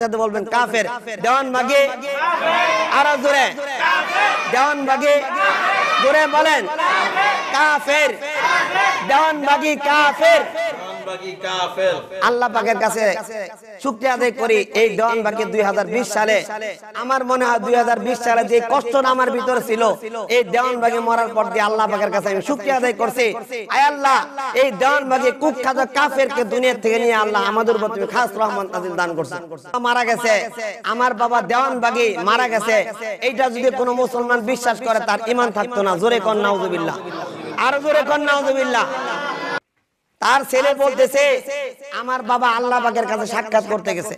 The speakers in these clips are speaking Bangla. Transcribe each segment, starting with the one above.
সাথে বলবেন কাফের। দেওয়ানবাগী আরো জোরে, দেওয়ানবাগী জোরে বলেন কাফের, দেওয়ানবাগী কাফের। আল্লাহ পাকের কাছে শুকরিয়া আদায় করি এই দেওয়ানবাগী 2020 সালে, আমার মনে হয় 2020 সালে যে কষ্ট আমার ভিতরে ছিল এই দেওয়ানবাগী মরার পর দিয়ে আল্লাহ পাকের কাছে আমি শুকরিয়া আদায় করছি। আয় আল্লাহ, এই দেওয়ানবাগী কুখ্যাত কাফেরকে দুনিয়া থেকে নিয়ে আল্লাহ আমাদের উপর তুমি খাস রহমত নাযিল দান করছেন। মারা গেছে, আমার বাবা দেওয়ানবাগী মারা গেছে, এইটা যদি কোনো মুসলমান বিশ্বাস করে তার ঈমান থাকতো না। জোরে কন নাউযুবিল্লাহ, আর জোরে কন নাউযুবিল্লাহ। তার ছেলে বলতেছে আমার বাবা আল্লাহ পাকের কাছে সাক্ষাৎ করতে গেছে।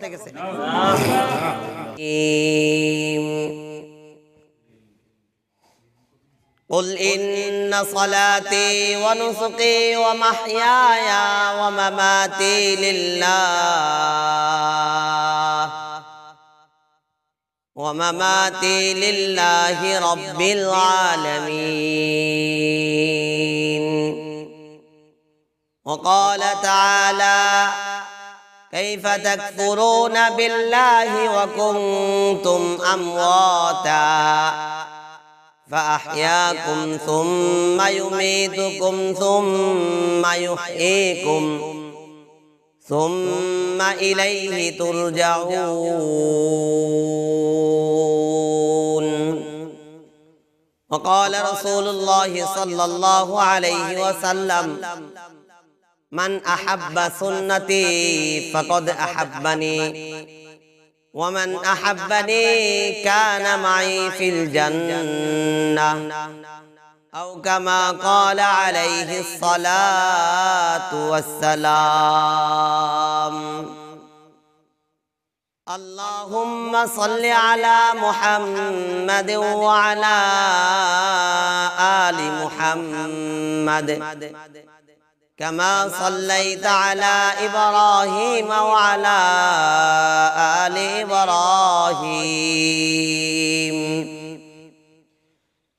قل إن صلاتي ونسكي ومحياي ومماتي لله رب العالمين. وقال تعالى كيف تكفرون بالله وكنتم أمواتا فأحياكم ثم يميتكم ثم يحييكم ثم إليه ترجعون. وقال رسول الله صلى الله عليه وسلم من أحب سنتي فقد أحبني ومن أحبني كان معي في الجنة أو كما قال عليه الصلاة والسلام. اللهم صل على محمد وعلى آل محمد كما صليت على إبراهيم وعلى آل إبراهيم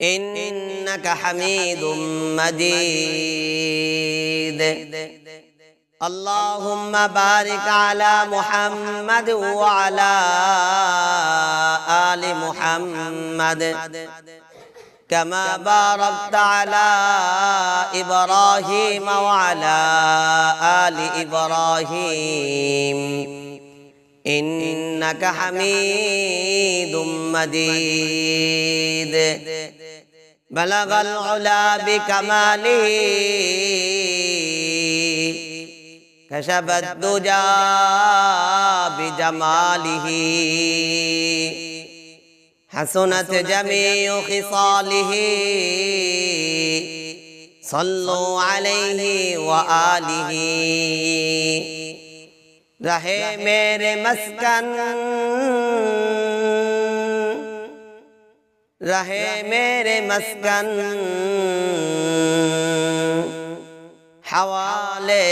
إنك حميد مجيد. اللهم بارك على محمد وعلى آل محمد كما باركت على إبراهيم وعلى آل إبراهيم إنك حميد مجيد. بلغ العلا بكماله كشف الدجى بجماله حسنت جميع خصاله صلوا عليه وآله. रहे मेरे मस्कन रहे मेरे मस्कन हवाले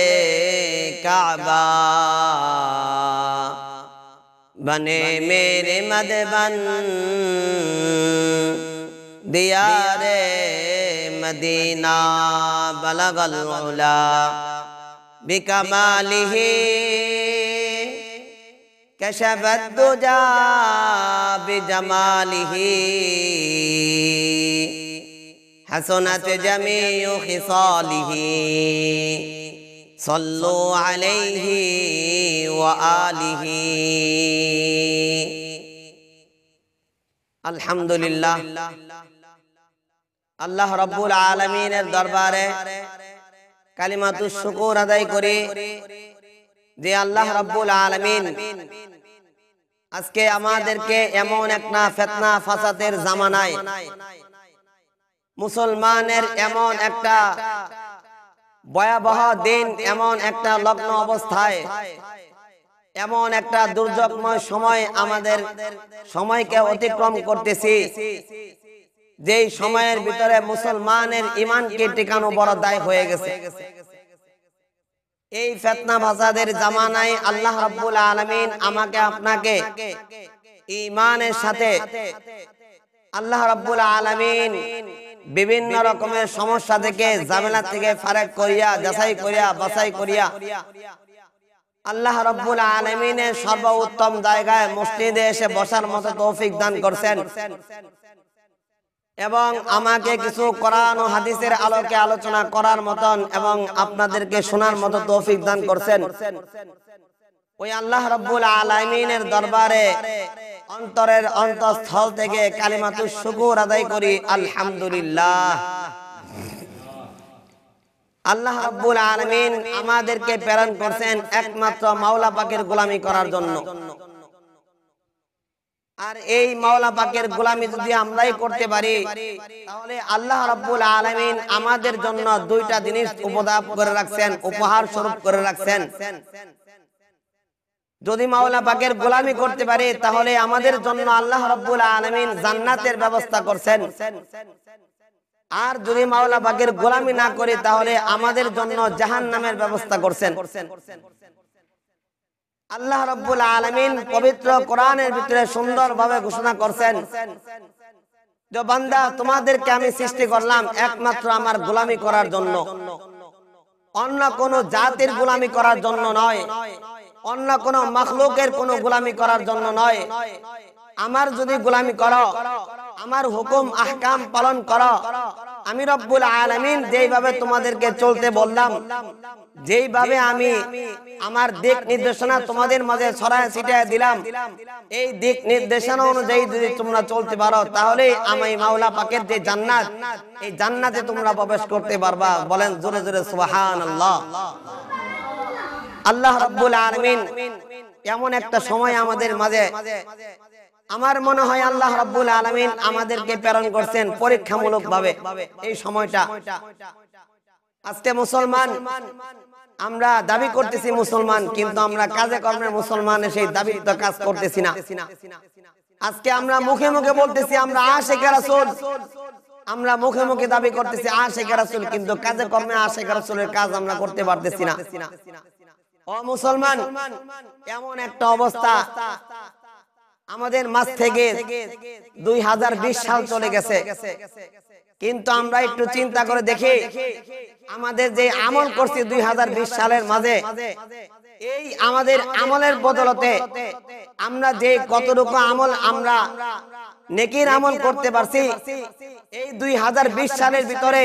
काबा बने मेरे मदबन दियारे मदीना. बलगल उला बिकमालिही कशफत दुजा बिजमालिही हसनत जमीउ खिसालिही सल्लु अलैहि व आलिहि. আলহামদুলিল্লাহ, আল্লাহ রাব্বুল আলামিনের দরবারে কালিমাতুশ শুকর আদায় করি যে আল্লাহ রাব্বুল আলামিন আজকে আমাদেরকে এমন একটা ফিতনা ফাসাদের জামানায়, মুসলমানের এমন একটা ভয়াবহ দিন, এমন একটা লগ্ন অবস্থায়, এমন একটা দুর্যোগময় সময় আমাদের সময়কে অতিক্রম করতেছি, যেই সময়ের ভিতরে মুসলমানের ঈমানকে টিকানো বড় দায় হয়ে গেছে। এই ফিতনা ফাসাদের জামানায় আল্লাহ রাব্বুল আলামিন আমাকে আপনাকে ঈমানের সাথে আল্লাহ রাব্বুল আলামিন বিভিন্ন রকমের সমস্যা থেকে, ঝামেলা থেকে ফারাক করিয়া, যাচাই করিয়া, বাছাই করিয়া আল্লাহ রাব্বুল আলামিনের সর্বোত্তম জায়গায় মসজিদে এসে বসার মতো তৌফিক দান করছেন এবং আমাকে কিছু কোরআন ও হাদিসের আলোকে আলোচনা করার মতন এবং আপনাদেরকে শোনার মতো তৌফিক দান করছেন। ওই আল্লাহ রাব্বুল আলামিনের দরবারে অন্তরের অন্তঃস্থল থেকে কালিমাতুশ শুকর আদায় করি, আলহামদুলিল্লাহ। আল্লাহ রাব্বুল আলামিন আমাদেরকে প্রেরণ করেছেন একমাত্র মাওলা পাকের গোলামি করার জন্য। আর এই মাওলা পাকের গোলামি যদি আমরাই করতে পারি তাহলে আল্লাহ রাব্বুল আলামিন আমাদের জন্য দুইটা জিনিস উপহার করে রাখছেন, উপহার স্বরূপ করে রাখছেন। যদি মাওলা পাকের গোলামি করতে পারি তাহলে আমাদের জন্য আল্লাহ রাব্বুল আলামিন জান্নাতের ব্যবস্থা করছেন। আর যদি মাওলা পাকের গোলামি না করি তাহলে আমাদের জন্য জাহান্নামের ব্যবস্থা করছেন। আল্লাহ রাব্বুল আলামিন পবিত্র কোরআনের ভিতরে সুন্দরভাবে ঘোষণা করছেন যে বান্দা তোমাদেরকে আমি সৃষ্টি করলাম একমাত্র আমার গোলামি করার জন্য, অন্য কোন জাতির গোলামি করার জন্য নয়, অন্য কোন মাখলুকের কোন গোলামি করার জন্য নয়। আমার যদি গোলামি করো, আমার হুকুম আহকাম পালন করো, আমি রব্বুল আলামিন যেইভাবে তোমাদেরকে চলতে বললাম, যেইভাবে আমি আমার দিক নির্দেশনা তোমাদের মাঝে ছড়ায় ছিটিয়ে দিলাম, এই দিক নির্দেশনা অনুযায়ী যদি তোমরা চলতে পারো তাহলে আমি মাওলা পাকের যে জান্নাত, এই জান্নাতে তোমরা প্রবেশ করতে পারবা। বলেন জোরে জোরে সুবহানাল্লাহ। আল্লাহ রাব্বুল আলামিন এমন একটা সময় আমাদের মাঝে, আমার মনে হয় আল্লাহ রাব্বুল আলামিন আমাদেরকে প্রেরণ করছেন পরীক্ষামূলক ভাবে। এই সময়টা আজকে মুসলমান, আমরা দাবি করতেছি মুসলমান, কিন্তু আমরা কাজে কর্মে মুসলমান, সেই দাবির তো কাজ করতেছি না। আজকে আমরা মুখে মুখে বলতেছি আমরা আশিকে রাসূল, আমরা মুখে মুখে দাবি করতেছি আশিকে রাসূল, কিন্তু কাজে কর্মে আশিকে রাসূলের কাজ আমরা করতে পারতেছি না। ও মুসলমান, এমন একটা অবস্থা আমাদের মাঝ থেকে 2020 সাল চলে গেছে, কিন্তু আমরা একটু চিন্তা করে দেখি আমাদের যে আমল করছি 2020 সালের মাঝে, এই আমাদের আমলের বদলতে আমরা যে কতটুকু আমল আমরা নেকির আমল করতে পারছি, এই 2020 সালের ভিতরে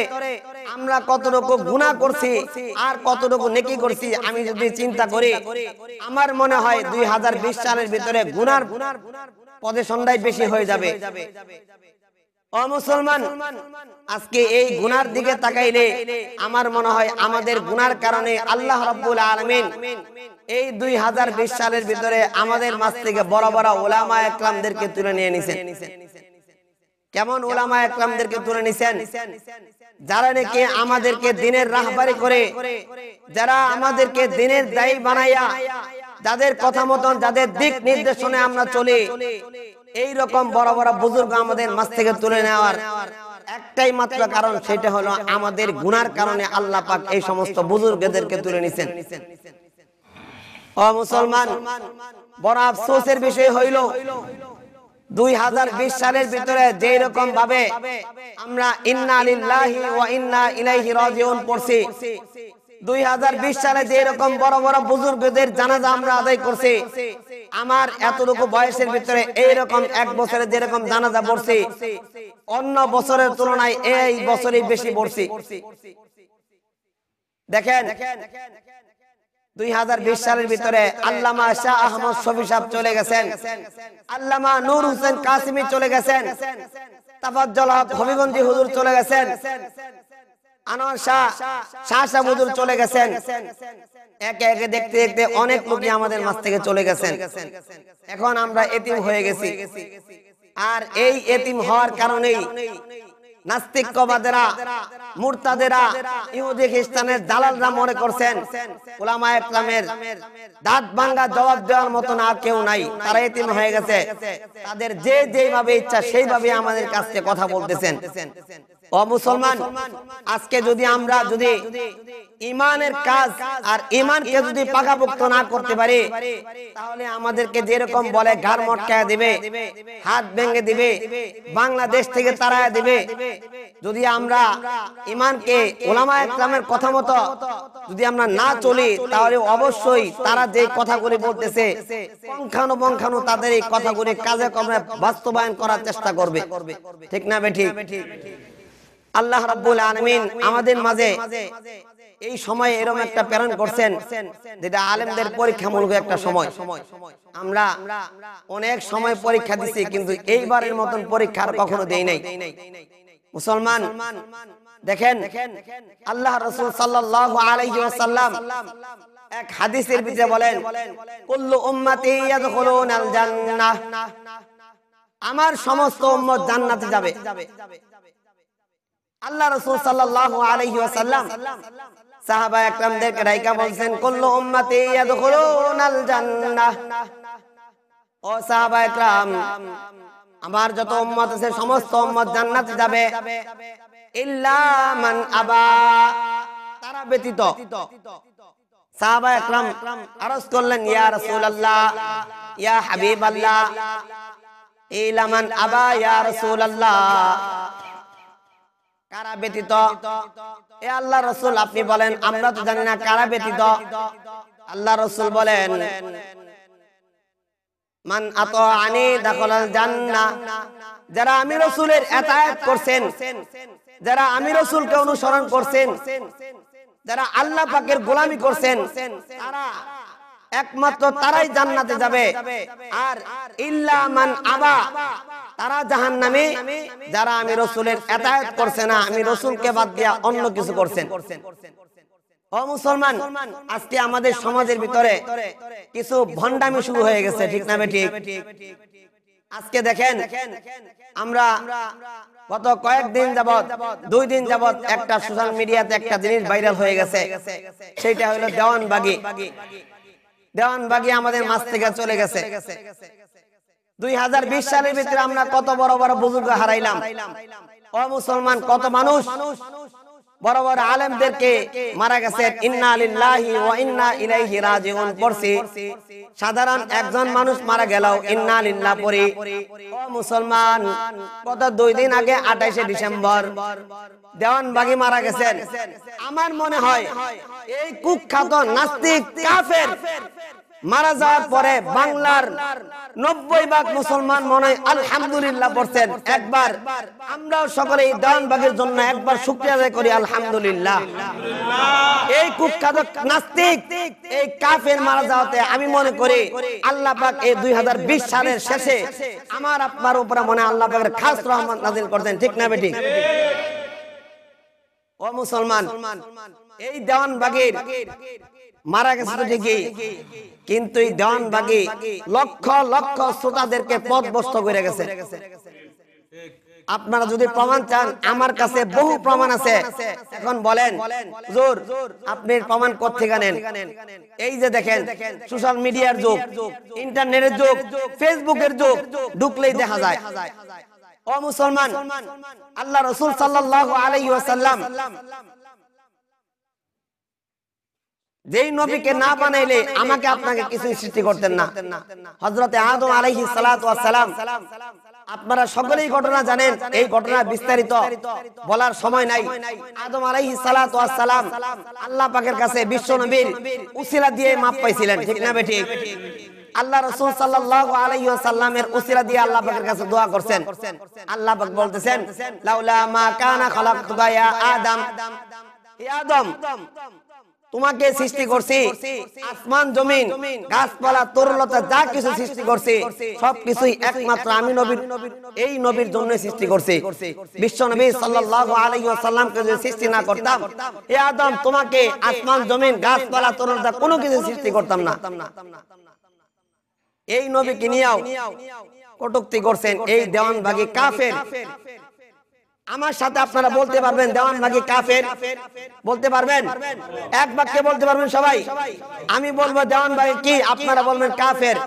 আমরা কতটুকু গুনাহ করছি আর কতটুকু নেকি করছি আমি যদি চিন্তা করি, আমার মনে হয় 2020 সালের ভিতরে গুনার পজিশনটাই বেশি হয়ে যাবে। ও মুসলমান, আজকে এই গুনার দিকে তাকাইলে আমার মনে হয় আমাদের গুনার কারণে আল্লাহ রাব্বুল আলামিন এই 2020 সালের ভিতরে আমাদের মাঝ থেকে বড় বড় উলামা একরামদেরকে তুলে নিয়ে নিছেন। কেমন উলামা একরামদেরকে তুলে নিছেন? যারা নাকি আমাদেরকে দ্বীনের রাহবারি করে, যারা আমাদেরকে দ্বীনের দায়ী বানাইয়া, যাদের কথা মতন যাদের দিক নির্দেশনে আমরা চলি, এই রকম বড় বড় বুজুর্গ আমাদের মাঝ থেকে তুলে নেওয়ার একটাই মাত্র কারণ, সেটা হলো আমাদের গুনার কারণে আল্লাহ পাক এই সমস্ত বুজুর্গদেরকে তুলে নিছেন। ও মুসলমান, বড় আফসোসের বিষয় হইল 2020 সালের ভিতরে যেই রকম ভাবে আমরা ইন্না লিল্লাহি ওয়া ইন্না ইলাইহি রাজিউন পড়ছি, 2020 সালে যে রকম বড় বড় বুজুর্গদের জানাজা আমরা আদায় করছি, আমার এতটুকু বয়সের ভিতরে এই রকম এক বছরে যেরকম জানাজা পড়ছি, অন্য বছরের তুলনায় এই বছরই বেশি পড়ছি। দেখেন 2020 সালের ভিতরে আল্লামা শাহ আহমদ শফি সাহেব চলে গেছেন, আল্লামা নূর হোসেন কাসিমি চলে গেছেন, তাফাজ্জল হক হবিগঞ্জি হুজুর চলে গেছেন, আনোয়ার শাহ শাহ হুজুর চলে গেছেন। একে একে দেখতে দেখতে অনেক লোকই আমাদের মাঝ থেকে চলে গেছেন। এখন আমরা এতিম হয়ে গেছি। আর এই এতিম হওয়ার কারণেই নাস্তিকবাদেরা, মুরতাদেরা, ইহুদি খ্রিস্টানের দালালরা মনে করছেন উলামা একরামের দাঁত ভাঙা জবাব দেওয়ার মতন আর কেউ নাই, তারা এতিম হয়ে গেছে। তাদের যেভাবে ইচ্ছা সেইভাবে আমাদের কাছে কথা বলতেছেন। ও মুসলমান, আজকে যদি আমরা ইমানের কাজ আর ইমানকে যদি পাকাপোক্ত না করতে পারি, তাহলে আমাদেরকে যেরকম বলে ঘাড় মটকায় দিবে, হাত ভেঙে দিবে, বাংলাদেশ থেকে তাড়ায় দিবে। যদি আমরা ইমানকে উলামায়ে কেরামের কথা মতো যদি আমরা না চলি, তাহলে অবশ্যই তারা যে কথাগুলি বলতেছে পঙ্খানুপঙ্খানু তাদের এই কথাগুলি কাজে কর্মে বাস্তবায়ন করার চেষ্টা করবে। ঠিক না বেঠিক? আল্লাহ রাব্বুল আলামিন আমাদের মাঝে এই সময় এরকম একটা প্রেরণ করছেন, যেটা আলেমদের পরীক্ষামূলক একটা সময়। আমরা অনেক সময় পরীক্ষা দিছি, কিন্তু এইবারের মতন পরীক্ষা আর কখনো দেই নাই। মুসলমান দেখেন, আল্লাহ রাসূল সাল্লাল্লাহু আলাইহি ওয়াসাল্লাম এক হাদিসের ভিতরে বলেন, কুল্লু উম্মতি ইয়াদখুলুনাল জান্নাহ, আমার সমস্ত উম্মত জান্নাতে যাবে। আল্লাহ রাসূল সাল্লাল্লাহু আলাইহি ওয়াসাল্লাম সাহাবায়ে একরামদেরকে ডাইকা বলছেন, কুল্লু উম্মতি ইয়াদখুলুনাল জান্নাহ, ও সাহাবায়ে একরাম, আমার যত উম্মত আছে সমস্ত উম্মত জান্নাতে যাবে, ইল্লা মান আবা, তারা ব্যতীত। সাহাবায়ে একরাম আরজ করলেন, ইয়া রাসূলুল্লাহ, ইয়া হাবিবাল্লাহ, ইল্লা মান আবা ইয়া রাসূলুল্লাহ, কারা ব্যতীত? এ আল্লাহ রাসূল, আপনি বলেন, আমরা তো জানি না কারা ব্যতীত। আল্লাহ রাসূল বলেন, মান আতাআনি দাখালাল জান্নাহ, যারা আমি রাসূলের ইতাআত করছেন, যারা আমি রাসূলকে অনুসরণ করছেন, যারা আল্লাহ পাকের গোলামি করছেন, তারা একমাত্র তারাই জান্নাতে যাবে। আর ইল্লা মান আবা, তারা জাহান্নামে, যারা আমি রাসূলের ইতাআত করছে না, আমি রাসূলকে বাদ দিয়া অন্য কিছু করছেন। ও মুসলমান, আজকে আমাদের সমাজের ভিতরে কিছু ভণ্ডামি শুরু হয়ে গেছে। ঠিক না বেঠিক? আজকে দেখেন, আমরা গত কয়েকদিন যাবত, 2 দিন যাবত একটা সোশ্যাল মিডিয়াতে একটা জিনিস ভাইরাল হয়ে গেছে, সেটা হলো দেওয়ানবাগী। দেওয়ানবাগী আমাদের মাঝ থেকে চলে গেছে। 2020 সালের ভিতরে আমরা কত বড় বড় বুজুর্গ হারাইলাম। ও মুসলমান, কত মানুষ বড় বড় আলেমদেরকে মারা গেছে। ইন্না লিল্লাহি ওয়া ইন্না ইলাইহি রাজিউন পড়ছি। সাধারণ একজন মানুষ মারা গেল, ইন্না লিল্লাহ পড়ি। ও মুসলমান, কত 2 দিন আগে 28শে ডিসেম্বর দেওয়ানবাগী মারা গেছেন। আমার মনে হয় এই কুখ্যাত নাস্তিক কাফের মারা যাওয়ার পরে বাংলার 90% মুসলমান মনে হয় আলহামদুলিল্লাহ পড়ছেন। একবার আমরাও সকলে এই দেওয়ানবাগীর জন্য একবার শুকরিয়া আদায় করি, আলহামদুলিল্লাহ। এই কুখ্যাত নাস্তিক, এই কাফের মারা যাওয়াতে আমি মনে করি আল্লাহ পাক এই 2020 সালের শেষে আমার আপনার উপরে মনে আল্লাহ পাকের খাস রহমত নাযিল করতেন। ঠিক না বেঠিক? ও মুসলমান, এই দেওয়ানবাগীর মারা গেছে তো ঠিকই, কিন্তু এই দেওয়ানবাগী লক্ষ লক্ষ শ্রোতাদেরকে পথভ্রষ্ট করে গেছে। আপনারা যদি প্রমাণ চান, আমার কাছে বহু প্রমাণ আছে। এখন বলেন হুজুর, আপনি প্রমাণ কোত্থেকে নেন? এই যে দেখেন, সোশ্যাল মিডিয়ার যুগ, ইন্টারনেটের যুগ, ফেসবুকের যুগ, ঢুকলেই দেখা যায়। ও মুসলমান, আল্লাহ রাসূল সাল্লাল্লাহু আলাইহি ওয়াসাল্লাম যেই নবীকে না বানাইলে আমাকে আপনাকে কিছু সৃষ্টি করতেন না। হযরতে আদম আলাইহিস সালাতু ওয়াস সালাম, আপনারা সকলেই ঘটনা জানেন। এই ঘটনা বিস্তারিত বলার সময় নাই। আদম আলাইহিস সালাতু ওয়াস সালাম আল্লাহ পাকের কাছে বিশ্ব নবীর উসিলা দিয়ে মাপ পাইছিলেন। ঠিক না বেঠিক? আল্লাহ রাসূল সাল্লাল্লাহু আলাইহি ওয়াসাল্লামের উসিলা দিয়ে আল্লাহ পাকের কাছে দোয়া করছেন। আল্লাহ পাক বলতেছেন, লাউলা মা কানা খালাকতুকা ইয়া আদম, হে আদম, তোমাকে সৃষ্টি করছি, আসমান জমিন গাছপালা তরুলতা যা কিছু সৃষ্টি করছি সবকিছুই একমাত্র আমি নবীর, এই নবীর জন্য সৃষ্টি করছি। বিশ্ব নবী সাল্লাল্লাহু আলাইহি ওয়াসাল্লামকে যদি সৃষ্টি না করতাম, হে আদম, তোমাকে আসমান জমিন গাছপালা তরুলতা কোনো কিছু সৃষ্টি করতাম না। এই নবীকে নিয়েও কটূক্তি করছেন এই দেওয়ানবাগী কাফের। আমার সাথে আপনারা বলতে পারবেন দেওয়ানবাগী কাফের? বলতে পারবেন? এক বাক্যে বলতে পারবেন সবাই? আমি বলবো দেওয়ানবাগী কি, আপনারা বলবেন কাফের।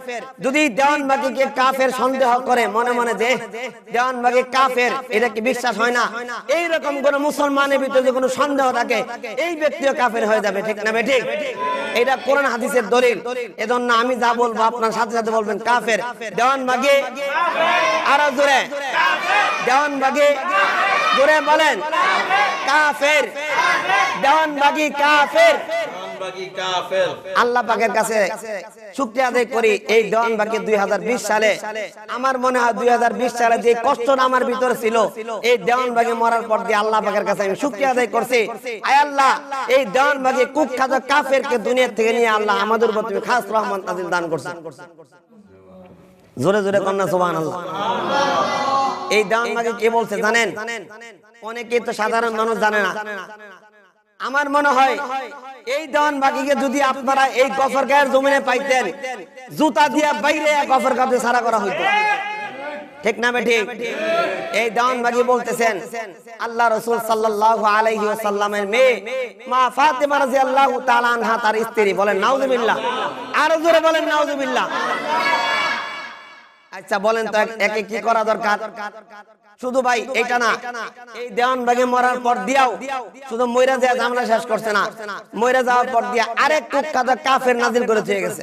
যদি দেওয়ানবাগীকে কাফের সন্দেহ করে মনে মনে যে দেওয়ানবাগী কাফের, এটা কি বিশ্বাস হয় না? এইরকম কোন মুসলমানের ভিতরে কোনো সন্দেহ থাকে, এই ব্যক্তিও কাফের হয়ে যাবে, ঠিক না ঠিক? এটা কোরআন হাদিসের দলিল। এজন্য আমি যা বলবো আপনার সাথে সাথে বলবেন কাফের। দেওয়ানবাগী আরো জোরে, দেওয়ানবাগী জোরে বলেন কাফের, দেওয়ানবাগী কাফের। আল্লাহ পাকের কাছে শুকরিয়া আদায় করি এই দেওয়ানবাগী 2020 সালে, আমার মনে হয় 2020 সালে যে কষ্ট আমার ভিতরে ছিল, এই দেওয়ানবাগী মরার পর দিয়ে আল্লাহ পাকের কাছে আমি শুকরিয়া আদায় করছি। আয় আল্লাহ, এই দেওয়ানবাগী কুখ্যাত কাফেরকে দুনিয়া থেকে নিয়ে আল্লাহ আমাদের উপর তুমি খাস রহমত নাযিল দান করছেন। জোরে জোরে কন্যা সুবহানাল্লাহ। এই দেওয়ানবাগী কে বলছে জানেন? অনেকেই তো সাধারণ মানুষ জানে না। আমার মনে হয় এই দেওয়ানবাগীকে যদি আপনারা এই গফরগাঁয়ের জমিনে পাইতেন, জুতা দিয়া বাইরে গফরগাঁতে ছাড়া করা হইতো, ঠিক না ঠিক? এই দেওয়ানবাগী বলতেছেন আল্লাহ রাসূল সাল্লাল্লাহু আলাইহি ওয়াসাল্লামের মেয়ে মা ফাতেমা রাদিয়াল্লাহু তাআলা আনহা তার স্ত্রী। বলেন নাউজুবিল্লাহ, আরো জোরে বলেন নাউজুবিল্লাহ। আচ্ছা বলেন তো একে কি করা দরকার? শুধু ভাই এটা না, এই দেওয়ানবাগী মরার পর দিয়াও শুধু মইরা যায় ঝামেলা শেষ করছে না, মইরা যাওয়ার পর দিয়া আরেক কুখ্যাত কাফের নাজিল করে চলে গেছে।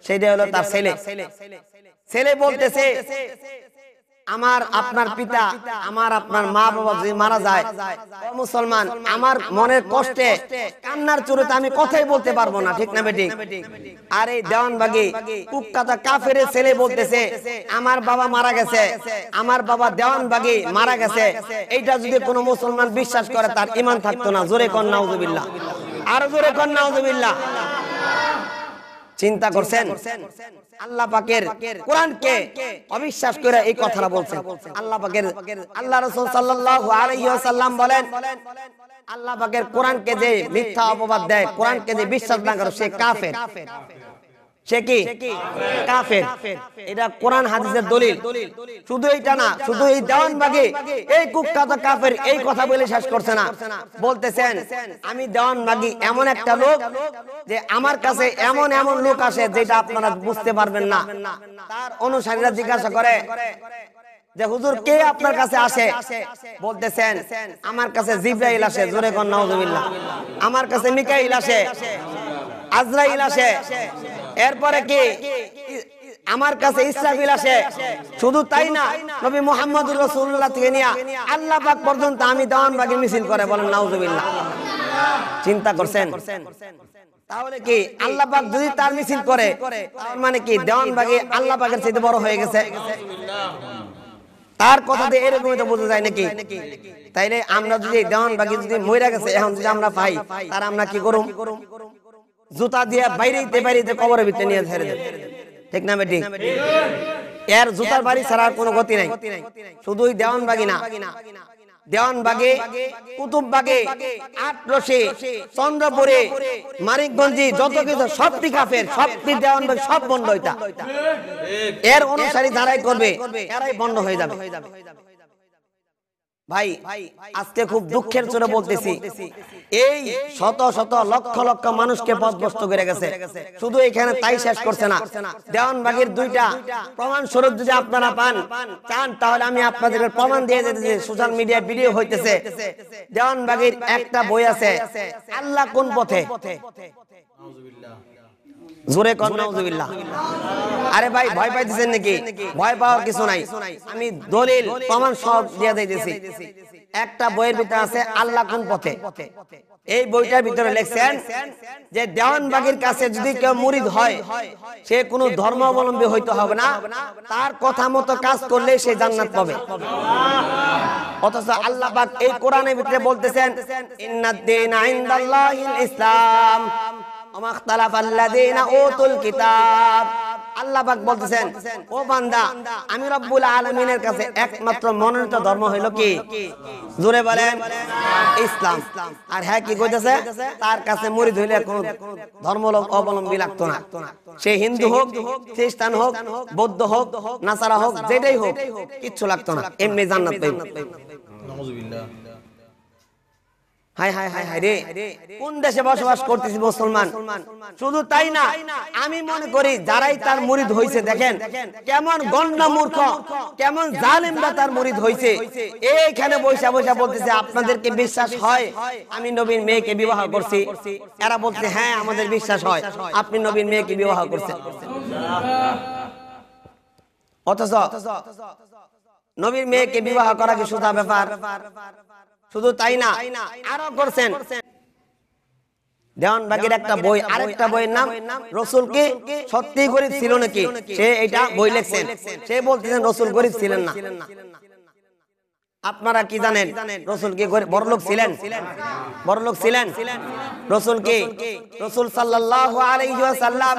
সেটা হলো তার ছেলে। ছেলে বলতেছে আমার আপনার পিতা, আমার আপনার মা বাবা যদি মারা যায়, ও মুসলমান, আমার মনের কষ্টে কান্নার চোটে আমি কথাই বলতে পারবো না, ঠিক না ঠিক? আর এই দেওয়ানবাগী কুখ্যাত কাফের ছেলে বলতেছে আমার বাবা মারা গেছে, আমার বাবা দেওয়ানবাগী মারা গেছে। এইটা যদি কোনো মুসলমান বিশ্বাস করে তার ঈমান থাকতো না। জোরে কন নাউজুবিল্লাহ, আরো জোরে কন নাউজুবিল্লাহ। চিন্তা করছেন আল্লাহ পাকের কোরআনকে অবিশ্বাস করে এই কথাটা বলছেন? আল্লাহ পাকের আল্লাহ রাসূল সাল্লাল্লাহু আলাইহি ওয়াসাল্লাম বলেন আল্লাহ পাকের কোরআনকে যে মিথ্যা অপবাদ দেয়, কোরআনকে যে বিশ্বাস না করে সে কাফের। সে কি? কাফের। এটা কোরআন হাদিসের দলিল। শুধু এইটা না, শুধু এই দেওয়ানবাগী এই কুখ্যাত কাফের এই কথা বলে শেষ করছে না, বলতেছেন আমি দেওয়ানবাগী এমন একটা লোক যে আমার কাছে এমন এমন লোক আসে যেটা আপনারা বুঝতে পারবেন না। তার অনুসারীরা জিজ্ঞাসা করে যে হুজুর কে আপনার কাছে আসে? বলতেছেন আমার কাছে জিবরাইল আসে। জোরে কোন নাউজুবিল্লাহ। আমার কাছে মিকাইল আসে, আজরাইল আসে, এরপরে কি আমার কাছে ইসরাফিল আসে। শুধু তাই না, নবী মুহাম্মদুর রাসূলুল্লাহ থেকে নিয়ে আল্লাহ পাক পর্যন্ত আমি দেওয়ানবাগী মিছিল করে। বলেন নাউজুবিল্লাহ। চিন্তা করছেন? তাহলে কি আল্লাহ পাক যদি তার মিছিল করে তার মানে কি দেওয়ানবাগী আল্লাহ পাকের চাইতে বড় হয়ে গেছে? তার কথা দিয়ে এরকমই তো বোঝা যায় নাকি? তাইলে আমরা যদি দেওয়ানবাগী যদি মইরা গেছে এখন যদি আমরা পাই, তার আমরা কি করুম? জুতা দিয়ে বাইরেতে বাইরেতে কবরের ভিতরে নিয়ে ছেড়ে দেব, ঠিক না বেটি? এর জুতার বাড়ি ছাড়ার কোনো গতি নাই। শুধুই দেওয়ানবাগী না, দেওয়ানবাগী, কুতুববাগী, আটরশি, চন্দ্রপুরে, মানিকগঞ্জি, যত কিছু সবটি কাফের, সবটি দেওয়ানবাগী, সব বন্ধ। হইতা এর অনুসারী যারাই করবে এরাই বন্ধ হয়ে যাবে। ভাই আজকে খুব দুঃখের চোরে বলতেছি, এই শত শত লক্ষ লক্ষ মানুষকে পথভ্রষ্ট করে গেছে। শুধু এখানে তাই শেষ করছে না, দেওয়ানবাগীর দুইটা প্রমাণ স্বরূপ যদি আপনারা চান তাহলে আমি আপনাদের প্রমাণ দিয়ে যেতেছি। সোশ্যাল মিডিয়ায় ভিডিও হইতেছে। দেওয়ানবাগীর একটা বই আছে আল্লাহ কোন পথে। জোরে কর নাউজুবিল্লাহ। আরে ভাই ভয় পাইতেছেন নাকি? ভয় পাওয়ার কিছু নাই, আমি দলিল প্রমাণ সব দিয়ে দিতেছি। একটা বইয়ের ভিতরে আছে আল্লাহ কোন পথে। এই বইটার ভিতরে লিখছেন যে দেওয়ানবাগীর কাছে যদি কেউ মুরিদ হয় সে কোনো ধর্মাবলম্বী হইতে হবে না, তার কথা মতো কাজ করলে সে জান্নাত পাবে। অথচ আল্লাহ পাক এই কোরআনের ভিতরে বলতেছেন ইন্নাদ-দীনা ইনদাল্লাহিল ইসলাম ওয়া মাখতালাফাল্লাযীনা উতুল কিতাব। আল্লাহ পাক বলতেছেন ও বান্দা, আমি রব্বুল আলামিনের কাছে একমাত্র মনোনীত ধর্ম হইল কি? জোরে বলেন ইসলাম। আর হ্যাঁ কি কইতেছে? তার কাছে মুরিদ হইলে কোন ধর্ম অবলম্বী লাগতো না। সে হিন্দু হোক, খ্রিস্টান হোক, বৌদ্ধ হোক, নাসারা হোক, যেটাই হোক, কিচ্ছু লাগতো না, এমনি জান্নাত পাইবে। হায় হায় হায় হায় রে, কোন দেশে বসবাস করতেছি মুসলমান। শুধু তাই না, আমি মনে করি যারাই তার মুরিদ হইছে, দেখেন কেমন গণ্য মূর্খ, কেমন জালেমরা তার মুরিদ হইছে। এইখানে বৈশা বৈশা বলতেছে আপনাদেরকে বিশ্বাস হয় আমি নবীর মেয়েকে বিবাহ করছি? এরা বলছে হ্যাঁ আমাদের বিশ্বাস হয় আপনি নবীর মেয়েকে বিবাহ করছেন। অথচ নবীর মেয়েকে বিবাহ করা কি সোজা ব্যাপার? শুধু তাই না, আরো করছেন। দেওয়ানবাগীর একটা বই, আরেকটা বইয়ের নাম রসুল কি সত্যি গরিব ছিল নাকি, সে এটা বই লিখছেন। সে বলতেছেন রসুল গরিব ছিলেন না। আপনারা কি জানেন রসুল কি বড়লোক ছিলেন? বড়লোক ছিলেন? রসুল কি, রসুল সাল্লাল্লাহু আলাইহি ওয়াসাল্লাম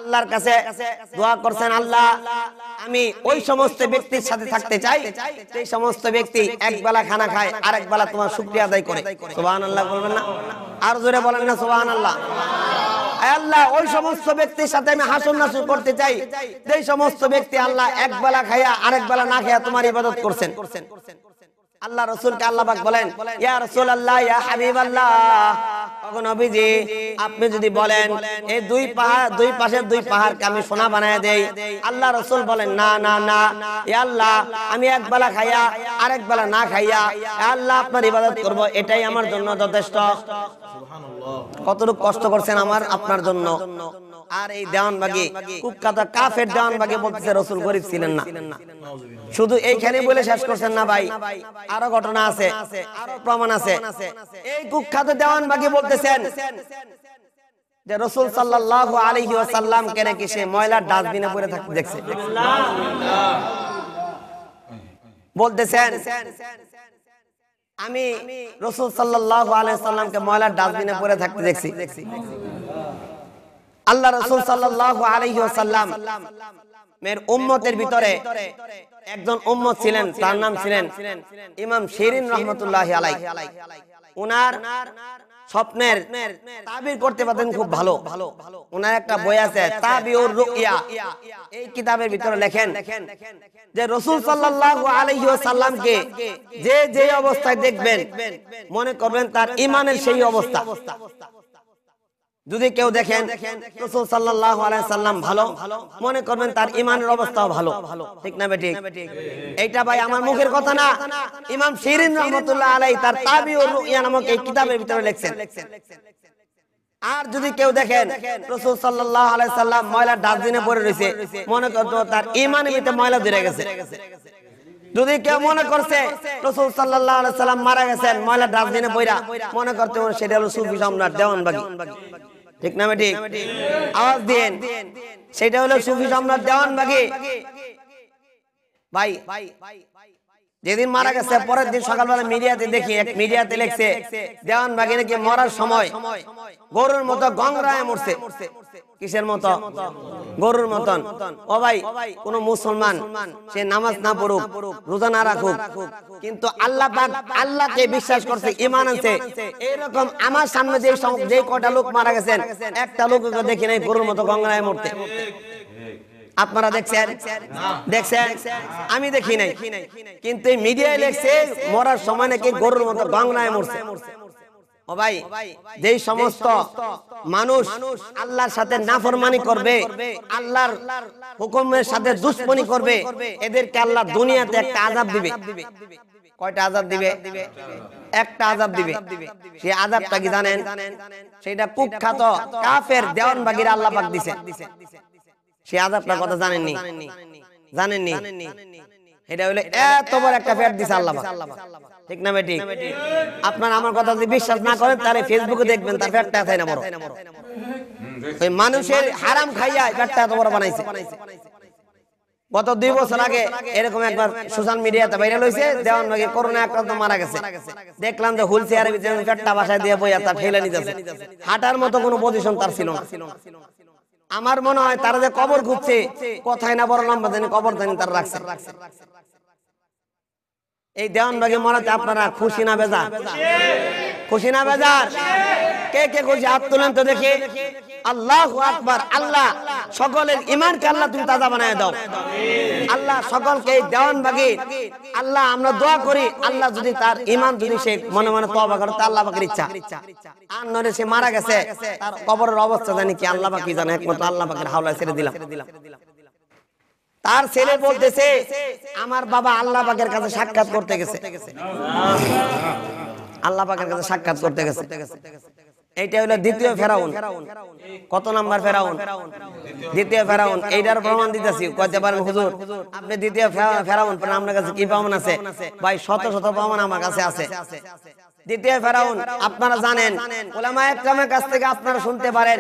আল্লাহর কাছে দোয়া করছেন, আল্লাহ আমি ওই সমস্ত ব্যক্তির সাথে থাকতে চাই সেই সমস্ত ব্যক্তি এক বেলা খানা খায় আর এক বেলা তোমার শুকরিয়া আদায় করে। সুবহানাল্লাহ বলবেন না? আর জোরে বলেন না সুবহানাল্লাহ। আল্লাহ ওই সমস্ত ব্যক্তির সাথে আমি হাসর নাসর করতে চাই যে সমস্ত ব্যক্তি আল্লাহ এক বেলা খায়া আরেক বেলা না খায়া তোমার ইবাদত করছেন। আল্লাহ রাসূলকে আল্লাহ পাক বলেন, ইয়া রাসূলুল্লাহ ইয়া হাবিবাল্লাহ, ওগো নবীজি আপনি যদি বলেন এই দুই পাশের দুই পাহাড়কে আমি সোনা বানায় দেই। আল্লাহ রাসূল বলেন না না না, ইয়া আল্লাহ আমি এক বেলা খাইয়া আরেক বেলা না খাইয়া আল্লাহ আপনার ইবাদত করব, এটাই আমার জন্য যথেষ্ট। সুবহানাল্লাহ, কতটুকু কষ্ট করছেন আমার আপনার জন্য। আর এই দেওয়ানবাগী কুখ্যাত কাফের দেওয়ানবাগী বলতেছে রাসূল গরিব ছিলেন না। শুধু এইখানে বলে শেষ করছেন না ভাই, আরো ঘটনা আছে, আরো প্রমাণ আছে। এই কুখ্যাত দেওয়ানবাগী বলতেছেন যে রাসূল সাল্লাল্লাহু আলাইহি ওয়াসাল্লাম কে নাকি সে ময়লার ডাস্টবিনে পড়ে থাকতে দেখছে। বলতেছেন আমি রাসূল সাল্লাল্লাহু আলাইহি ওয়াসাল্লামকে ময়লার ডাস্টবিনে পড়ে থাকতে দেখছি। আল্লাহ রাসূল সাল্লাল্লাহু আলাইহি ওয়াসাল্লাম এর উম্মতের ভিতরে একজন উম্মত ছিলেন, তার নাম ছিলেন ইমাম শিরিন রাহমাতুল্লাহি আলাইহি। উনার স্বপ্নের তাবির করতে পারতেন খুব ভালো। উনার একটা বই আছে তাবিউর রুইয়া, এই কিতাবের ভিতরে লেখেন যে রাসূল সাল্লাল্লাহু আলাইহি ওয়াসাল্লামকে যে যে অবস্থায় দেখবেন মনে করবেন তার ঈমানের সেই অবস্থা। যদি কেউ দেখেন রাসূল সাল্লাল্লাহু আলাইহি সাল্লাম ভালো, মনে করবেন তার ঈমানের অবস্থাও ভালো। ঠিক না বেঠিক? এইটা ভাই আমার মুখের কথা না, ইমাম শিরিন রাহমাতুল্লাহ আলাইহি তার তাবিউর রুইয়া নামক এই কিতাবের ভিতরে লিখছেন। আর যদি কেউ দেখেন রাসূল সাল্লাল্লাহু আলাইহি সাল্লাম ময়লা ডাস্টবিনে পড়ে রয়েছে, মনে করতো তার ঈমানের ভিতরে ময়লা ধরে গেছে। যদি কেউ মনে করছে রাসূল সাল্লাল্লাহু আলাইহি সাল্লাম মারা গেছেন ময়লা ডাস্টবিনে পড়া, মনে করতে সেটা হলো সুফি সম্রাট দেওয়ানবাগী। ঠিক না বেঠিক? আওয়াজ দেন, সেটা হলো সুফি সম্রাট দেওয়ানবাগী। ভাই যেদিন মারা গেছে পরের দিন সকালবেলা মিডিয়াতে দেখি, এক মিডিয়াতে লিখছে দেওয়ানবাগী নাকি মরার সময় গরুর মতো গংরায় মরছে। কিসের মতো? গরুর মতন। ও ভাই, কোন মুসলমান সে নামাজ না পড়ুক, রোজা না রাখুক, কিন্তু আল্লাহ পাক আল্লাহকে বিশ্বাস করছে, ঈমান আনছে, এরকম আমার সামনে যে কয়টা লোক মারা গেছেন একটা লোককে দেখি নাই গরুর মতো গংরায় মরতে। আপনারা দেখছেন? দেখছেন? আমি দেখি নাই, কিন্তু এই মিডিয়ায় লেখছে মরার সময় নাকি গরুর মতো গংরায় মরছে। ও ভাই, যেই সমস্ত মানুষ আল্লাহর সাথে নাফরমানি করবে, আল্লাহর হুকুমের সাথে দুশমনি করবে, এদেরকে আল্লাহ দুনিয়াতে একটা আযাব দিবে। কয়টা আযাব দিবে? একটা আযাব দিবে। সেই আযাবটা কি জানেন? সেটা কুখ্যাত কাফের দেওয়ানবাগীর আল্লাহ পাক দিবেন। সেই আযাবটার কথা জানেননি? জানেননি? এটা হলো এত বড় একটা ফেট দিছে আল্লাহ পাক। ঠিক না বেঠিক? আপনারা আমার কথা যদি বিশ্বাস না করেন তাহলে ফেসবুকে দেখবেন তার ফেটটা আছে না বড়। ওই মানুষের হারাম খাইয়া ফেটটা এত বড় বানাইছে। গত 2 বছর আগে এরকম একবার সোশ্যাল মিডিয়াতে ভাইরাল হইছে, দেওয়ানবাগী করোনা আক্রান্ত মারা গেছে। দেখলাম যে হুইল চেয়ারের ভিতরে ফেটটা বাসায় দিয়ে বইয়া তা ঠেলে নিতেছে। হাঁটার মতো কোনো পজিশন তার ছিল না। আমার মনে হয় তারা যে কবর খুঁজছে, কোথায় না বড় লম্বা জানি কবর জানি তারা রাখছে। এই দেওয়ানবাগী মরাতে আপনারা খুশি না বেজার? খুশি না বেজার? কে কে খুশি? হাত তুলেন তো দেখি। আল্লাহু আকবার। আল্লাহ সকলের ঈমানকে আল্লাহ তুমি তাজা বানায় দাও আল্লাহ। সকলকে এই দেওয়ানবাগী আল্লাহ আমরা দোয়া করি, আল্লাহ যদি তার ঈমান যদি সে মনে মনে তওবা করে তা আল্লাহ পাকের ইচ্ছা, আর নরে সে মারা গেছে তার কবরের অবস্থা জানি কি আল্লাহ পাকই জানে, একমাত্র আল্লাহ পাকের হাওলায় ছেড়ে দিলাম। তার ছেলে বলতেছে আমার বাবা আল্লাহ পাকের কাছে সাক্ষাৎ করতে গেছে, আল্লাহ পাকের কাছে সাক্ষাৎ করতে গেছে। এইটা হলো দ্বিতীয় ফেরাউন। কত নাম্বার ফেরাউন? দ্বিতীয় ফেরাউন। এইটার প্রমাণ দিতেছি। কইতে পারেন হুজুর আপনি দ্বিতীয় ফেরাউন পরে আপনার কাছে কি প্রমাণ আছে? ভাই শত শত প্রমাণ আমার কাছে আছে। দ্বিতীয় ফেরাউন আপনারা জানেন, উলামায়ে কেরামের কাছ থেকে আপনারা শুনতে পারেন,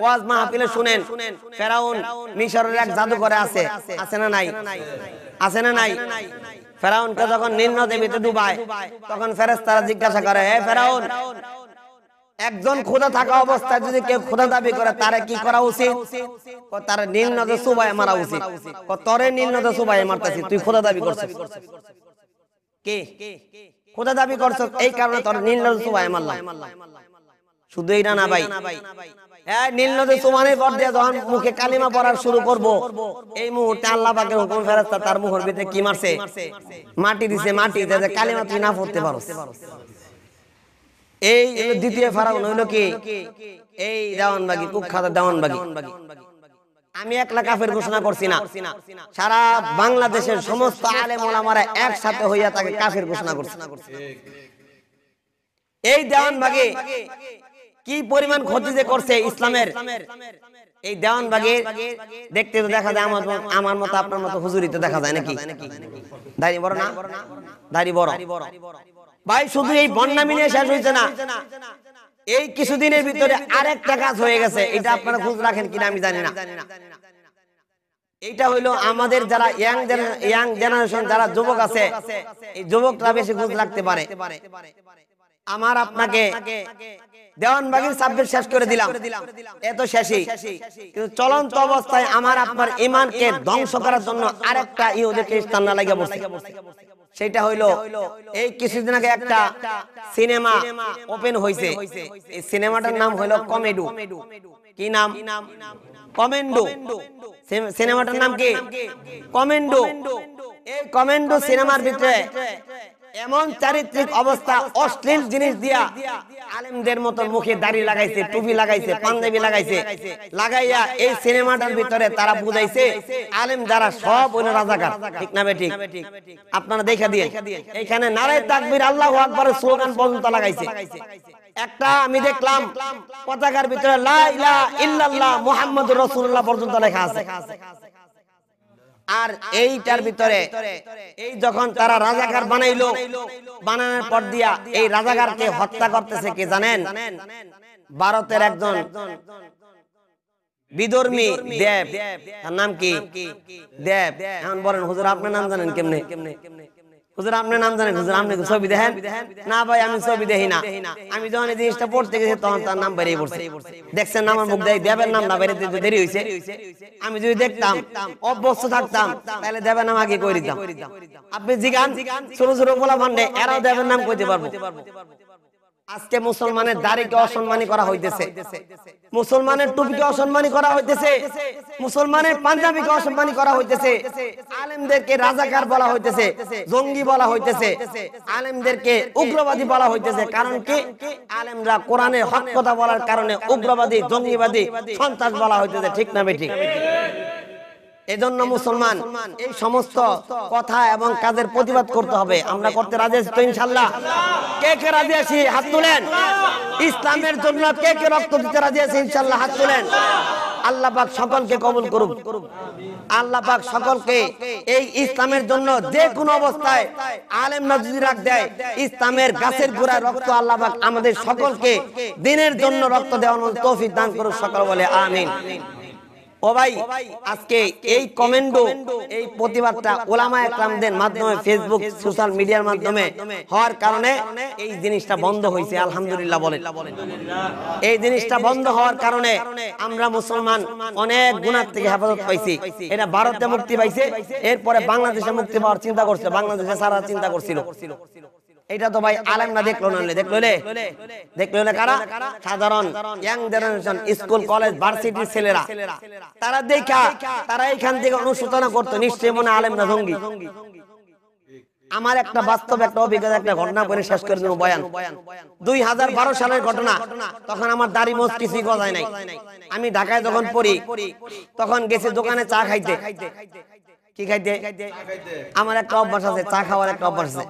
ওয়াজ মাহফিলে শুনেন। ফেরাউন মিশরের এক জাদুঘরে আছে, আছে না নাই? আছে না নাই? ফেরাউনকে যখন নীল নদীতে ডুবায় তখন ফেরেশতারা জিজ্ঞাসা করে, হে ফেরাউন, একজন খোদা থাকা অবস্থায় যদি কেউ খোদা দাবি করে তারে কি করা উচিত? তার নীল নদে চুবায় মারা উচিত। তরে নীল নদে চুবায় মারতেছি, তুই খোদা দাবি করছিস। কে খোদা দাবি করছো? এই কারণে তোর নীল নদে চুবায় মারলাম। শুধু এইটা না ভাই, নীল নদে চুবানোর পর দিয়ে যখন মুখে কালিমা পড়ার শুরু করব, এই মুহূর্তে আল্লাহ পাকের হুকুম ফেরেশতা তার মুখের ভিতরে কি মারছে? মাটি দিছে। মাটি দিয়ে কালিমা তুই না পড়তে পারোস। এই দ্বিতীয় ফেরাউন হইলো কি? এই দেওয়ানবাগী, কুখ্যাত দেওয়ানবাগী। আমি একলা কাফের ঘোষণা করছি না, সারা বাংলাদেশের সমস্ত আলেম ওলামারা একসাথে হইয়া তাকে কাফের ঘোষণা করছে। এই দেওয়ানবাগী কি পরিমাণ ক্ষতি যে করছে ইসলামের। এই দেওয়ানবাগী দেখতে তো দেখা যায় আমার মতো আপনার মতো হুজুরি তো দেখা যায় নাকি? দাড়ি বড় না? দাড়ি বড়। ভাই শুধু এই বন্যা মিলিয়ে শেষ হয়েছে না, এই কিছুদিনের ভিতরে আরেকটা কাজ হয়ে গেছে। এটা আপনারা খোঁজ রাখেন কিনা আমি জানি না। এইটা হইলো আমাদের যারা ইয়াং জেনারেশন, যারা যুবক আছে, এই যুবকরা বেশি খোঁজ রাখতে পারে। আমার আপনাকে দেওয়ানবাগীর সাবজেক্ট শেষ করে দিলাম, এত শেষই। কিন্তু চলন্ত অবস্থায় আমার আপনার ঈমানকে ধ্বংস করার জন্য আরেকটা ইহুদি খ্রিস্টানরা লাগিয়ে বসে। সেটা হইলো এই কিছুদিন আগে একটা সিনেমা ওপেন হয়েছে। এই সিনেমাটার নাম হইলো কমেডো। কি নাম? কমেন্ডো। সিনেমাটার নাম কি? কমেন্ডো। এই কমেন্ডো সিনেমার ভিতরে এমন চারিত্রিক অবস্থা, অশ্লীল জিনিস দিয়া আলেমদের মতো মুখে দাড়ি লাগাইছে, টুপি লাগাইছে, পাঞ্জাবি লাগাইছে, লাগাইয়া এই সিনেমাটার ভিতরে তারা বুঝাইছে আলেম যারা সব হইল রাজাকার। ঠিক না বে? ঠিক। আপনারা দেখা দিয়ে এইখানে নারায়ে তাকবীর আল্লাহু আকবারের স্লোগান পর্যন্ত লাগাইছে। একটা আমি দেখলাম পতাকার ভিতরে লা ইলাহা ইল্লাল্লাহ মুহাম্মাদুর রাসূলুল্লাহ পর্যন্ত লেখা আছে। আর এইটার ভিতরে এই যখন তারা রাজাকার বানাইলো, বানানোর পর দিয়া এই রাজাকারকে হত্যা করতেছে কে জানেন? ভারতের একজন বিধর্মী দেব। তার নাম কি? দেব। এখন বলেন হুজুর আপনার নাম জানেন কেমনে? হুজুর আপনি নাম জানেন? হুজুর আপনি ছবি দেখেন না? ভাই আমি ছবি দেখি না। আমি যখন এই জিনিসটা পড়তে গেছি তখন তার নাম বেরিয়ে পড়ছে। দেখছেন আমার মুখ দিয়ে দেবের নাম না বেরিয়ে দেরি হয়েছে। আমি যদি দেখতাম, অভ্যস্ত থাকতাম, তাহলে দেবের নাম আগে কই দিতাম। আপনি জিগান ছোট ছোট পোলা ভান্ডে, এরাও দেবের নাম কইতে পারবো। আজকে মুসলমানের দাড়িকে অসম্মানী করা হইতেছে, মুসলমানের টুপিকে অসম্মানী করা হইতেছে, মুসলমানের পাঞ্জাবিকে অসম্মানী করা হইতেছে, আলেমদেরকে রাজাকার বলা হইতেছে, জঙ্গি বলা হইতেছে, আলেমদেরকে উগ্রবাদী বলা হইতেছে। কারণ কি? আলেমরা কোরআনের হক কথা বলার কারণে উগ্রবাদী, জঙ্গিবাদী, সন্ত্রাস বলা হইতেছে। ঠিক না বেঠিক? এজন্য মুসলমান এই সমস্ত কথা এবং কাজের প্রতিবাদ করতে হবে। আমরা করতে রাজি আছি তো ইনশাআল্লাহ? কে কে রাজি আছি হাত তুলেন। ইসলামের জন্য কে কে রক্ত দিতে রাজি আছে ইনশাআল্লাহ হাত তুলেন। আল্লাহ পাক সকলকে কবুল করুন। আল্লাহ পাক সকলকে এই ইসলামের জন্য যে কোনো অবস্থায় আলেমরা যদি রাখ দেয়, ইসলামের গাছের গোড়ায় রক্ত আল্লাহ পাক আমাদের সকলকে দিনের জন্য রক্ত দেওয়ার তৌফিক দান করুন। সকল বলে আমিন। ও ভাই, আজকে এই কমেন্ডো, এই প্রতিবাদটা ওলামায়ে কেরামদের মাধ্যমে, ফেসবুক, সোশ্যাল মিডিয়ার মাধ্যমে হওয়ার কারণে এই জিনিসটা বন্ধ হয়েছে। আলহামদুলিল্লাহ বলেন। এই জিনিসটা বন্ধ হওয়ার কারণে আমরা মুসলমান অনেক গুনাহ থেকে হেফাজত পাইছি। এটা ভারতে মুক্তি পাইছে, এরপরে বাংলাদেশে মুক্তি পাওয়ার চিন্তা করছে, বাংলাদেশে সারা চিন্তা করছিল। এটা তো ভাই আলেমরা দেখলো না, দেখলো কারা? সাধারণ ইয়াং জেনারেশন, স্কুল কলেজ ভার্সিটির ছেলেরা, তারা দেখা তারা এখান থেকে অনুশোচনা করতো নিশ্চয়ই মনে আলেমরা জঙ্গি। আমার একটা বাস্তব একটা অভিজ্ঞতা, একটা ঘটনা করে শেষ করে দেব বয়ান। 2012 সালের ঘটনা। তখন আমার দাড়ি মোছ কিছুই গজায় নাই। আমি ঢাকায় যখন পড়ি তখন গেছি দোকানে চা খাইতে। কি খাইতে? আমার একটা অভ্যাস আছে, চা খাওয়ার একটা অভ্যাস আছে।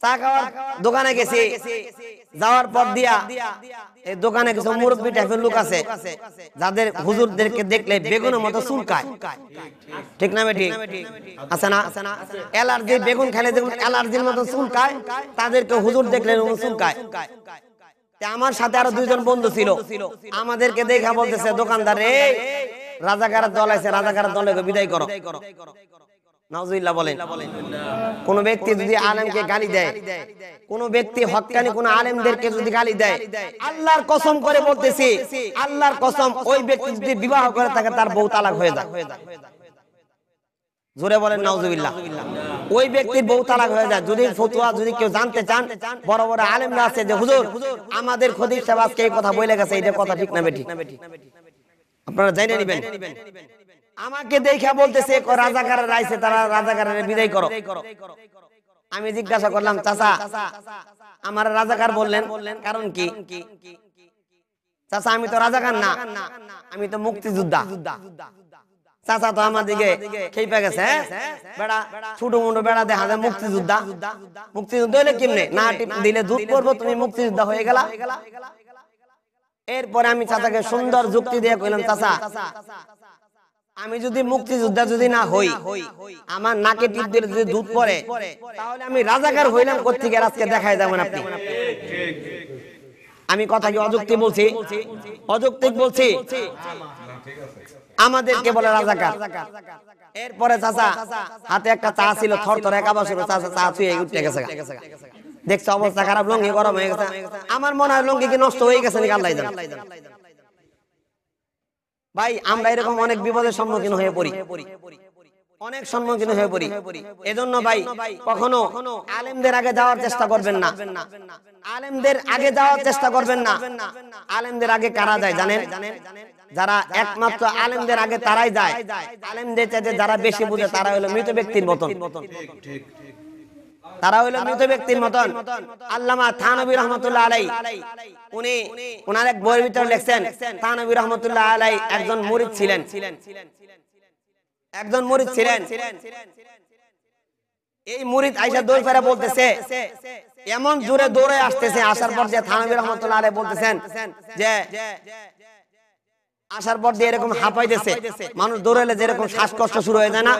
চা খাওয়ার দোকানে গেছি, যাওয়ার পর দিয়া এই দোকানে কিছু মুরব্বী টাইপের লোক আছে যাদের হুজুরদেরকে দেখলে বেগুনের মতো চুলকায়, ঠিক না বেঠিক? আছে না? অ্যালার্জি, বেগুন খেলে দেখুন অ্যালার্জির মতো চুলকায়, তাদেরকে হুজুর দেখলে চুলকায়। আমার সাথে আরো দুইজন বন্ধু ছিল, আমাদেরকে দেখা বলতেছে দোকানদার, এই রাজাকারের দল আছে, রাজাকারের দলকে বিদায় করো। নাউজুবিল্লাহ বলেন। কোন ব্যক্তি যদি আলেমকে গালি দেয়, কোন ব্যক্তি হক্কানি কোন আলেমদেরকে যদি গালি দেয়, আল্লাহর কসম করে বলতেছি, আল্লাহর কসম, ওই ব্যক্তি যদি বিবাহ করে থাকে তার বউ তালাক হয়ে যায়। জোরে বলেন নাউজুবিল্লাহ। ওই ব্যক্তির বউ তালাক হয়ে যায়। যদি ফতোয়া যদি কেউ জানতে চান, বড় বড় আলেমরা আছে যে হুজুর আমাদের খতিব সাহেব আজকে এই কথা বলে গেছে, এটা কথা ঠিক না বেঠিক? আপনারা জানেন নিবেন। আমাকে দেখা বলতেছে রাজাকাররা আইছে, তারা রাজাকারের বিদায় করো। আমি জিজ্ঞাসা করলাম, চাচা আমার রাজাকার বললেন কারণ কি? চাচা আমি তো রাজাকার না, আমি তো মুক্তিযোদ্ধা। চাচা তো আমার দিকে খেপে গেছে, বেড়া ছোট মোটো বেড়া দেখা যায় মুক্তিযোদ্ধা। মুক্তিযুদ্ধ হলে কেমনে? না টিপ দিলে দুধ করবো, তুমি মুক্তিযোদ্ধা হয়ে গেলা। এরপরে আমি চাচাকে সুন্দর যুক্তি দিয়ে কইলাম, চাচা আমি যদি মুক্তিযোদ্ধা যদি না হই, আমার নাকে টিপ দিলে যদি দুধ পড়ে, তাহলে আমি রাজাকার হইলাম কোত্থেকে? আজকে দেখাই যাবেন আপনি। আমি কথা কি অযৌক্তিক বলছি? অযৌক্তিক বলছি? আমাদেরকে বলে রাজাকার। এরপরে চাচা হাতে একটা চা ছিল, থরথর একা বসে চাচা চা ছুঁয়ে উঠে গেছে। দেখছো অবস্থা খারাপ, লঙ্গি গরম হয়ে গেছে। আমার মনে হয় লঙ্গি কি নষ্ট হয়ে গেছে নাকি আল্লাহ জানে। ভাই আমরা এরকম অনেক বিপদের সম্মুখীন হয়ে পড়ি, অনেক সম্মুখীন হয়ে পড়ি। এজন্য ভাই কখনো আলেমদের আগে যাওয়ার চেষ্টা করবেন না, আলেমদের আগে যাওয়ার চেষ্টা করবেন না। আলেমদের আগে কারা যায় জানেন? যারা একমাত্র আলেমদের আগে তারাই যায়। আলেমদের চাইতে যারা বেশি বুঝে তারা হলো মৃত ব্যক্তির মতন, তারা হইল মৃত ব্যক্তির মতন। আল্লামা থানবী রহমাতুল্লাহ আলাইহি উনি ওনার এক বইয়ের ভিতরে লিখছেন, থানবী রহমাতুল্লাহ আলাইহি একজন মুরিদ ছিলেন, একজন মুরিদ ছিলেন। এই মুরিদ আয়েশা দৌড় ফেরা বলতেছে, এমন জোরে দৌড়ে আসতেছে, আসার পর যে থানবী রহমাতুল্লাহ আলাইহি বলতেছেন যে আসার পর দিয়ে এরকম হাঁপাইতেছে, মানুষ দৌড়াইলে যেরকম শ্বাসকষ্ট শুরু হয়ে যায় না,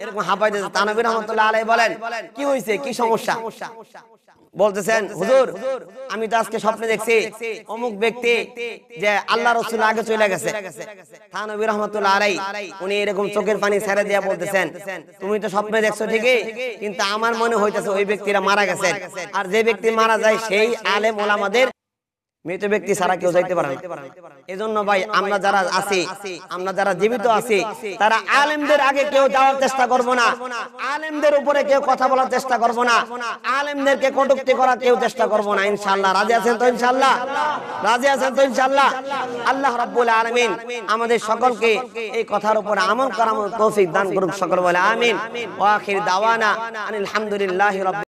এরকম হাঁপাইতেছে। থানবী রহমাতুল্লাহ আলাইহি বলেন, কি হইছে, কি সমস্যা? বলতেছেন, হুজুর আমি তো আজকে স্বপ্নে দেখছি অমুক ব্যক্তি যে আল্লাহ রাসূল আগে চলে গেছে। থানবী রহমাতুল্লাহ আলাইহি উনি এরকম চোখের পানি ছেড়ে দিয়া বলতেছেন, তুমি তো স্বপ্নে দেখছো ঠিকই, কিন্তু আমার মনে হইতেছে ওই ব্যক্তিরা মারা গেছেন। আর যে ব্যক্তি মারা যায় সেই আলেম ওলামাদের, মৃত ব্যক্তি ছাড়া কেউ যাইতে পারে না। এজন্য ভাই আমরা যারা আছি, আমরা যারা জীবিত আছি, তারা আলেমদের আগে কেউ যাওয়ার চেষ্টা করব না, আলেমদের উপরে কেউ কথা বলার চেষ্টা করব না, আলেমদেরকে কটূক্তি করার কেউ চেষ্টা করব না। ইনশাআল্লাহ রাজি আছেন তো? ইনশাআল্লাহ রাজি আছেন তো? ইনশাআল্লাহ আল্লাহ রাব্বুল আলামিন আমাদের সকলকে এই কথার উপরে আমল করার তৌফিক দান করুক। সকল বলে আমিন। ওয়া আখির দাওয়ানা আনিল হামদুলিল্লাহি রাব্বিল